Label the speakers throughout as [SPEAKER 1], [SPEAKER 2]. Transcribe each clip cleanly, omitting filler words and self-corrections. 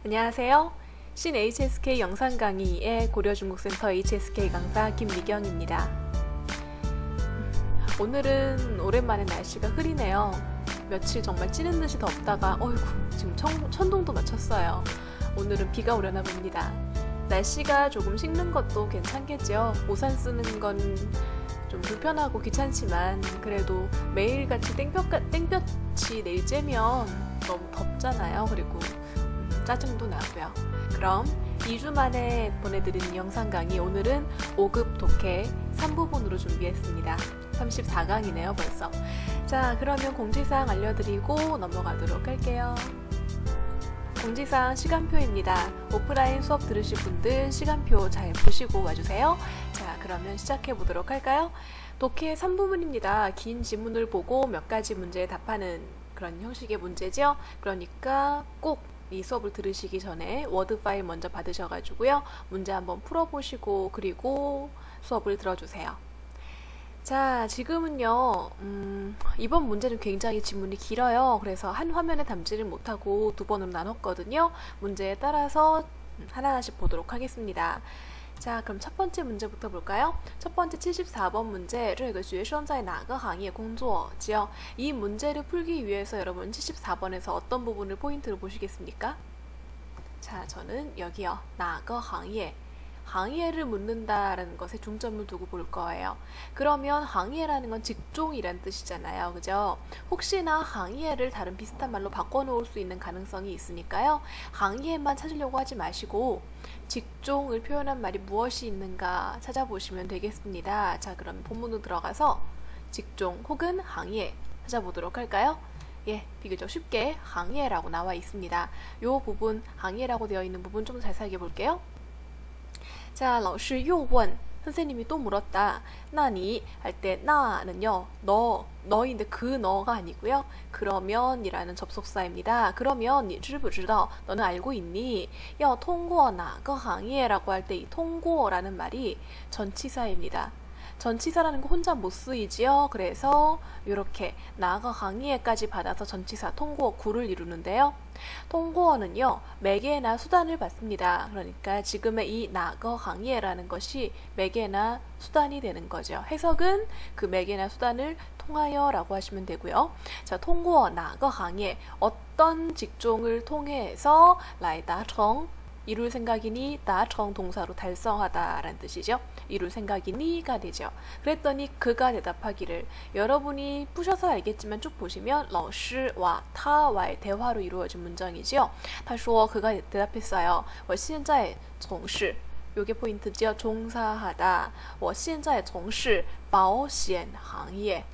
[SPEAKER 1] 안녕하세요. 신 HSK 영상 강의의 고려중국센터 HSK 강사 김미경입니다. 오늘은 오랜만에 날씨가 흐리네요. 며칠 정말 찌는 듯이 덥다가 어이구 지금 천둥도 맞췄어요. 오늘은 비가 오려나 봅니다. 날씨가 조금 식는 것도 괜찮겠죠. 우산 쓰는 건 좀 불편하고 귀찮지만 그래도 매일같이 땡볕이 내일 쬐면 너무 덥잖아요. 그리고 짜증도 나고요. 그럼 2주 만에 보내드리는 영상 강의, 오늘은 5급 독해 3부분으로 준비했습니다. 34강이네요 벌써. 자, 그러면 공지사항 알려드리고 넘어가도록 할게요. 공지사항 시간표입니다. 오프라인 수업 들으실 분들 시간표 잘 보시고 와주세요. 자, 그러면 시작해 보도록 할까요? 독해 3부분입니다. 긴 지문을 보고 몇 가지 문제에 답하는 그런 형식의 문제죠. 그러니까 꼭 이 수업을 들으시기 전에 워드 파일 먼저 받으셔가지고요. 문제 한번 풀어보시고 그리고 수업을 들어주세요. 자, 지금은요. 이번 문제는 굉장히 지문이 길어요. 그래서 한 화면에 담지를 못하고 두 번으로 나눴거든요. 문제에 따라서 하나하나씩 보도록 하겠습니다. 자, 그럼 첫 번째 문제부터 볼까요? 첫 번째 74번 문제, 这个学生在哪个行业工作지요? 이 문제를 풀기 위해서 여러분 74번에서 어떤 부분을 포인트로 보시겠습니까? 자, 저는 여기요. 哪个行业 行业를 묻는다라는 것에 중점을 두고 볼 거예요. 그러면 行业라는 건 직종이란 뜻이잖아요. 그죠? 혹시나 行业를 다른 비슷한 말로 바꿔놓을 수 있는 가능성이 있으니까요. 行业만 찾으려고 하지 마시고 직종을 표현한 말이 무엇이 있는가 찾아보시면 되겠습니다. 자, 그럼 본문으로 들어가서 직종 혹은 行业 찾아보도록 할까요? 예, 비교적 쉽게 行业라고 나와 있습니다. 요 부분, 行业라고 되어 있는 부분 좀 잘 살펴볼게요. 자, 老师又问 선생님이 또 물었다. 나니 할 때 나는요. 너인데 그 너가 아니고요. 그러면 이라는 접속사입니다. 그러면 你知不知道 너는 알고 있니? 要通过哪个行业 라고 할 때 이 통고라는 말이 전치사입니다. 전치사라는 거 혼자 못 쓰이지요. 그래서 이렇게 나가 강의에까지 받아서 전치사 통고 구를 이루는데요. 통고어는요, 매개나 수단을 받습니다. 그러니까 지금의 이 나거 강의라는 것이 매개나 수단이 되는 거죠. 해석은 그 매개나 수단을 통하여 라고 하시면 되고요. 자, 통고어 나거 강의, 어떤 직종을 통해서来达成 이룰 생각이니 나청 동사로 달성하다 라는 뜻이죠. 이룰 생각이니가 되죠. 그랬더니 그가 대답하기를, 여러분이 푸셔서 알겠지만 쭉 보시면 老师와 타와의 대화로 이루어진 문장이지요. 他说 그가 대답했어요. 我现在从事 요게 포인트지요. 종사하다. 我现在从事保险行业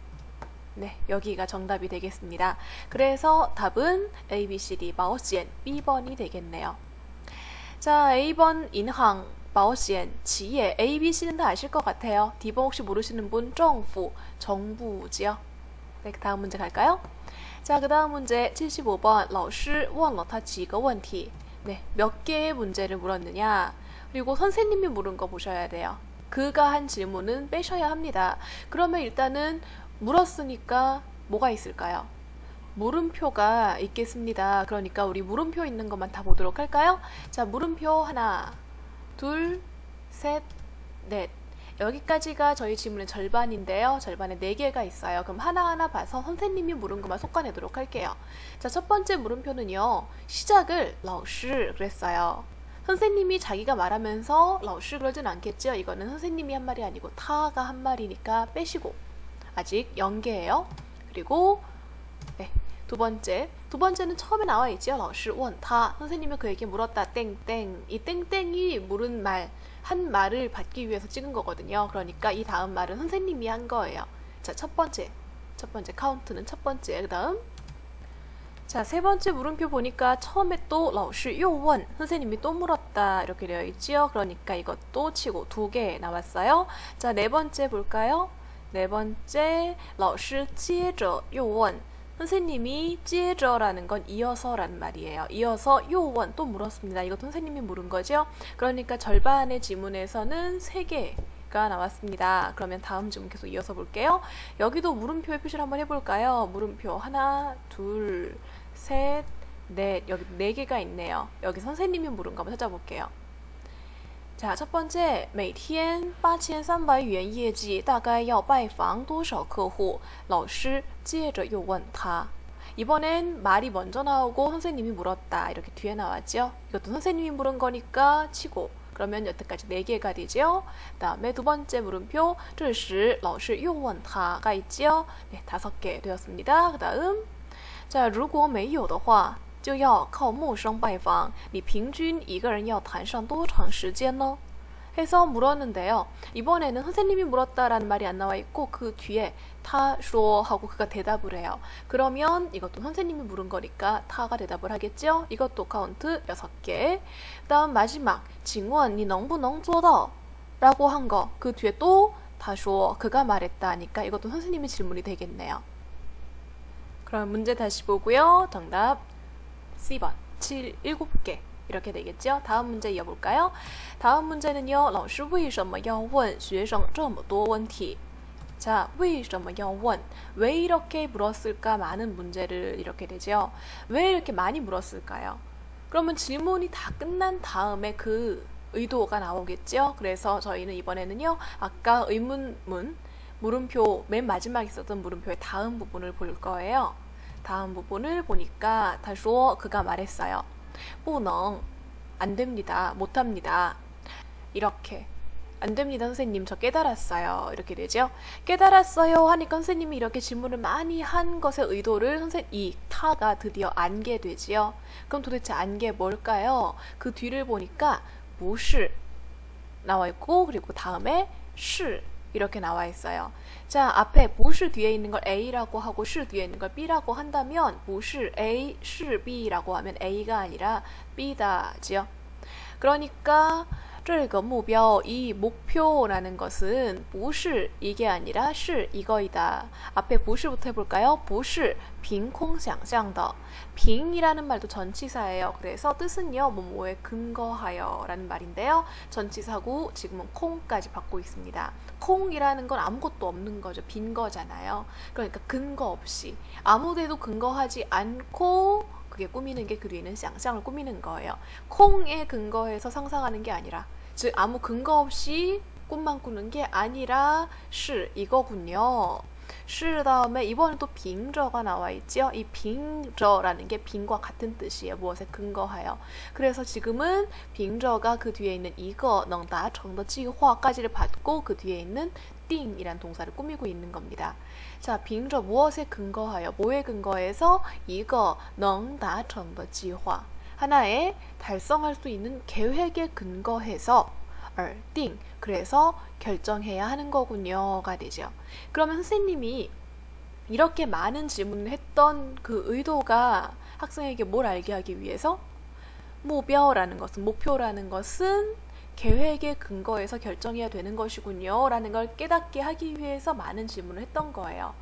[SPEAKER 1] 네, 여기가 정답이 되겠습니다. 그래서 답은 A, B, C, D, 保险 B번이 되겠네요. 자, A번 인항, 保险, 지혜, A, B, C는 다 아실 것 같아요. D번 혹시 모르시는 분, 政府, 정부지요. 네, 그 다음 문제 갈까요? 자, 그 다음 문제 75번, 老师问了他几个问题. 네, 몇 개의 문제를 물었느냐. 그리고 선생님이 물은 거 보셔야 돼요. 그가 한 질문은 빼셔야 합니다. 그러면 일단은 물었으니까 뭐가 있을까요? 물음표가 있겠습니다. 그러니까 우리 물음표 있는 것만 다 보도록 할까요? 자, 물음표 하나, 둘, 셋, 넷. 여기까지가 저희 지문의 절반인데요. 절반에 4개가 있어요. 그럼 하나하나 봐서 선생님이 물은 것만 속아내도록 할게요. 자, 첫 번째 물음표는요. 시작을 老师 그랬어요. 선생님이 자기가 말하면서 老师 그러진 않겠죠. 이거는 선생님이 한 말이 아니고 타가 한 말이니까 빼시고. 아직 연계예요. 그리고 네. 두 번째는 처음에 나와 있지요. 老师问他 선생님이 그에게 물었다. 땡땡. 이 땡땡이 물은 말, 한 말을 받기 위해서 찍은 거거든요. 그러니까 이 다음 말은 선생님이 한 거예요. 자, 첫 번째 카운트는 첫 번째. 그 다음 자, 세 번째 물음표 보니까 처음에 또 老师又问 선생님이 또 물었다 이렇게 되어 있지요. 그러니까 이것도 치고 2개 나왔어요. 자, 네 번째 볼까요? 네 번째 老师接着又问 선생님이 接着라는 건 이어서라는 말이에요. 이어서 요원 또 물었습니다. 이것도 선생님이 물은 거죠. 그러니까 절반의 지문에서는 3개가 나왔습니다. 그러면 다음 지문 계속 이어서 볼게요. 여기도 물음표의 표시를 한번 해볼까요? 물음표 하나, 둘, 셋, 네, 여기 네 개가 있네요. 여기 선생님이 물은 거 한번 찾아볼게요. 자, 첫 번째, 每天8300元业绩大概要拜访多少客户老师接着又问他 이번엔 말이 먼저 나오고 선생님이 물었다. 이렇게 뒤에 나왔죠. 이것도 선생님이 물은 거니까 치고 그러면 여태까지 4개가 되죠. 그 다음에 두 번째 물음표 这时老师又问他가 있죠. 네, 5개 되었습니다. 그 다음 자, 如果没有的话就要靠陌生拜访你平均一个人要谈上多长时间呢 해서 물었는데요. 이번에는 선생님이 물었다라는 말이 안 나와 있고 그 뒤에 타说 하고 그가 대답을 해요. 그러면 이것도 선생님이 물은 거니까 타가 대답을 하겠죠. 이것도 카운트 6개. 다음 마지막 请问你能不能做到 라고 한 거. 그 뒤에 또 타说 그가 말했다 하니까 이것도 선생님의 질문이 되겠네요. 그럼 문제 다시 보고요. 정답 C번 7개 이렇게 되겠죠. 다음 문제 이어볼까요? 다음 문제는요. 老师为什么要问学生这么多问题 자, 为什么要问 왜 이렇게 물었을까? 많은 문제를 이렇게 되죠. 왜 이렇게 많이 물었을까요? 그러면 질문이 다 끝난 다음에 그 의도가 나오겠죠. 그래서 저희는 이번에는요. 아까 의문문 물음표 맨 마지막에 있었던 물음표의 다음 부분을 볼 거예요. 다음 부분을 보니까 他说 그가 말했어요. 不能 안 됩니다. 못 합니다. 이렇게 안 됩니다 선생님 저 깨달았어요. 이렇게 되죠. 깨달았어요 하니까 선생님이 이렇게 질문을 많이 한 것의 의도를 이 타가 드디어 안게 되지요. 그럼 도대체 안 게 뭘까요? 그 뒤를 보니까 不是 나와 있고 그리고 다음에 是 이렇게 나와 있어요. 자, 앞에 不是 뒤에 있는 걸 A라고 하고 是 뒤에 있는 걸 B라고 한다면 不是 A, 是 B라고 하면 A가 아니라 B다지요. 그러니까 这个目标, 이 목표라는 것은 不是 이게 아니라 是 이거이다. 앞에 不是부터 해볼까요? 不是凭空想象的. 빙이라는 말도 전치사예요. 그래서 뜻은요. 뭐뭐에 근거하여 라는 말인데요. 전치사고 지금은 콩까지 받고 있습니다. 콩이라는 건 아무것도 없는 거죠. 빈 거잖아요. 그러니까 근거 없이 아무데도 근거하지 않고 그게 꾸미는 게 그 뒤에는 상상을 꾸미는 거예요. 콩에 근거해서 상상하는 게 아니라 즉 아무 근거 없이 꿈만 꾸는 게 아니라 是 이거군요. 是 다음에 이번엔 또 빙저가 나와 있죠. 이 빙저라는 게 빙과 같은 뜻이에요. 무엇에 근거하여. 그래서 지금은 빙저가 그 뒤에 있는 이거 能达成的计划까지를 받고 그 뒤에 있는 띵이란 동사를 꾸미고 있는 겁니다. 자, 빙저 무엇에 근거하여, 뭐에 근거해서 이거 能达成的计划 하나의 달성할 수 있는 계획에 근거해서 띵 그래서 결정해야 하는 거군요가 되죠. 그러면 선생님이 이렇게 많은 질문을 했던 그 의도가 학생에게 뭘 알게 하기 위해서 目标라는 것은 목표라는 것은 계획에 근거해서 결정해야 되는 것이군요 라는 걸 깨닫게 하기 위해서 많은 질문을 했던 거예요.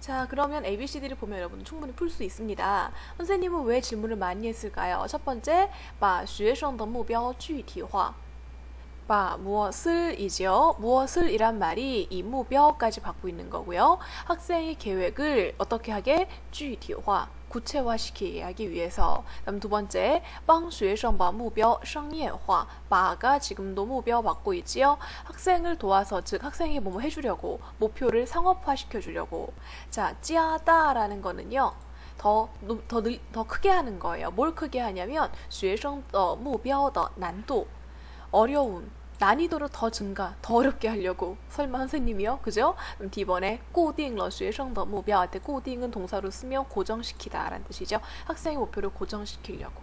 [SPEAKER 1] 자, 그러면 ABCD를 보면 여러분 충분히 풀 수 있습니다. 선생님은 왜 질문을 많이 했을까요? 첫 번째, 把学生的目标具体化 바 무엇을 이죠. 무엇을 이란 말이 이目标까지 받고 있는 거고요. 학생의 계획을 어떻게 하게? 具体化 구체화시키게 하기 위해서. 그다음 두 번째, 帮学生把目标商业化 바가 지금도 目标 받고 있지요. 학생을 도와서 즉 학생에게 뭐뭐 해주려고 목표를 상업화시켜 주려고. 자, 加大라는 거는요. 더 크게 하는 거예요. 뭘 크게 하냐면 学生的目标的难度 어려움 난이도를 더 증가, 더 어렵게 하려고. 설마 선생님이요? 그죠? 그럼 D번에 固定了学生的目标 할 때 固定은 동사로 쓰면 고정시키다 라는 뜻이죠. 학생의 목표를 고정시키려고.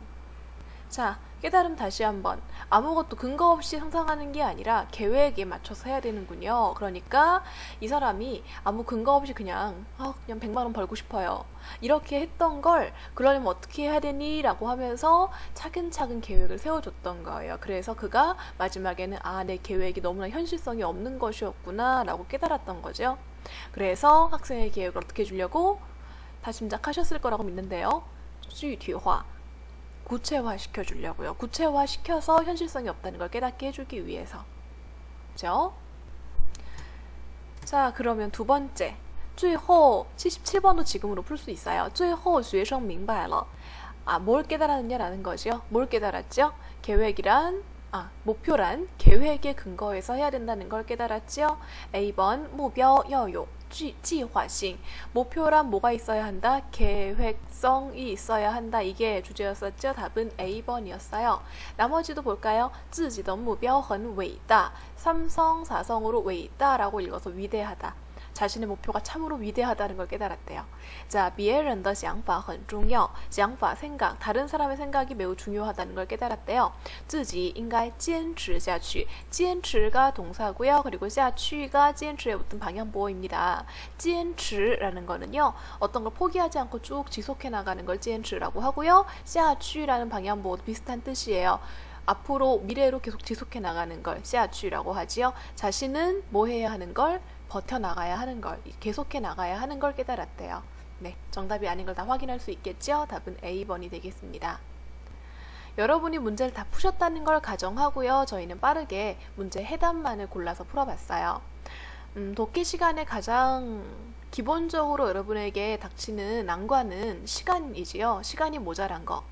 [SPEAKER 1] 자, 깨달음 다시 한번. 아무것도 근거 없이 상상하는 게 아니라 계획에 맞춰서 해야 되는군요. 그러니까 이 사람이 아무 근거 없이 그냥 100만 원 벌고 싶어요. 이렇게 했던 걸 그러려면 어떻게 해야 되니? 라고 하면서 차근차근 계획을 세워줬던 거예요. 그래서 그가 마지막에는 내 계획이 너무나 현실성이 없는 것이었구나 라고 깨달았던 거죠. 그래서 학생의 계획을 어떻게 해주려고? 다 짐작하셨을 거라고 믿는데요. 具体化 구체화 시켜주려고요. 구체화 시켜서 현실성이 없다는 걸 깨닫게 해주기 위해서. 그죠? 자, 그러면 두 번째. 最后 77번도 지금으로 풀 수 있어요. 最后学生明白了. 뭘 깨달았느냐라는 거죠. 뭘 깨달았죠? 계획이란 목표란 계획에 근거해서 해야 된다는 걸 깨달았죠. A번 目标要有计划性. 목표란 뭐가 있어야 한다? 계획성이 있어야 한다. 이게 주제였었죠. 답은 A번이었어요. 나머지도 볼까요? 自己的目标很伟大. 삼성, 사성으로 伟大라고 읽어서 위대하다. 자신의 목표가 참으로 위대하다는 걸 깨달았대요. 자, 别人的想法很重要. 想法, 생각, 다른 사람의 생각이 매우 중요하다는 걸 깨달았대요. 自己应该坚持下去. 坚持가 동사고요. 그리고 下去가 坚持에 붙은 방향보호입니다. 坚持라는 거는요, 어떤 걸 포기하지 않고 쭉 지속해 나가는 걸 坚持라고 하고요. 下去라는 방향보호도 비슷한 뜻이에요. 앞으로 미래로 계속 지속해 나가는 걸 下去라고 하지요. 자신은 뭐 해야 하는 걸? 버텨나가야 하는 걸, 계속해 나가야 하는 걸 깨달았대요. 네, 정답이 아닌 걸 다 확인할 수 있겠죠? 답은 A번이 되겠습니다. 여러분이 문제를 다 푸셨다는 걸 가정하고요. 저희는 빠르게 문제 해답만을 골라서 풀어봤어요. 독해 시간에 가장 기본적으로 여러분에게 닥치는 난관은 시간이지요. 시간이 모자란 거.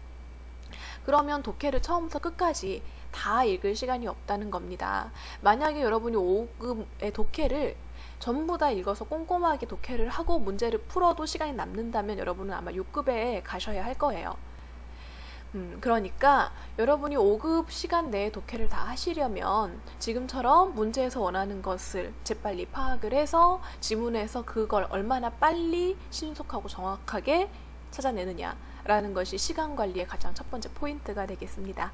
[SPEAKER 1] 그러면 독해를 처음부터 끝까지 다 읽을 시간이 없다는 겁니다. 만약에 여러분이 5급의 독해를 전부 다 읽어서 꼼꼼하게 독해를 하고 문제를 풀어도 시간이 남는다면 여러분은 아마 6급에 가셔야 할 거예요. 그러니까 여러분이 5급 시간 내에 독해를 다 하시려면 지금처럼 문제에서 원하는 것을 재빨리 파악을 해서 지문에서 그걸 얼마나 빨리 신속하고 정확하게 찾아내느냐 라는 것이 시간 관리의 가장 첫 번째 포인트가 되겠습니다.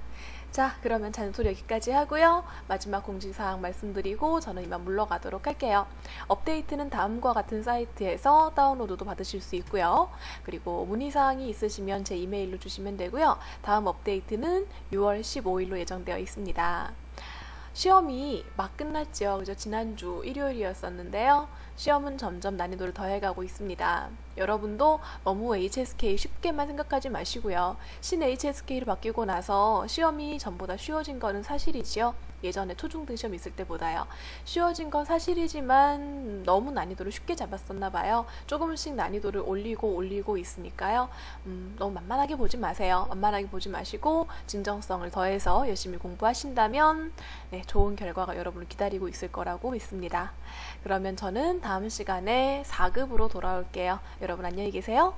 [SPEAKER 1] 자, 그러면 잔소리 여기까지 하고요. 마지막 공지사항 말씀드리고 저는 이만 물러가도록 할게요. 업데이트는 다음과 같은 사이트에서 다운로드도 받으실 수 있고요. 그리고 문의사항이 있으시면 제 이메일로 주시면 되고요. 다음 업데이트는 6월 15일로 예정되어 있습니다. 시험이 막 끝났죠. 그죠? 지난주 일요일이었었는데요. 시험은 점점 난이도를 더해가고 있습니다. 여러분도 너무 HSK 쉽게만 생각하지 마시고요. 신 HSK로 바뀌고 나서 시험이 전보다 쉬워진 거는 사실이지요. 예전에 초중등 시험 있을 때보다요. 쉬워진 건 사실이지만 너무 난이도를 쉽게 잡았었나 봐요. 조금씩 난이도를 올리고 있으니까요. 너무 만만하게 보지 마세요. 만만하게 보지 마시고 진정성을 더해서 열심히 공부하신다면 네, 좋은 결과가 여러분을 기다리고 있을 거라고 믿습니다. 그러면 저는 다음 시간에 4급으로 돌아올게요. 여러분 안녕히 계세요.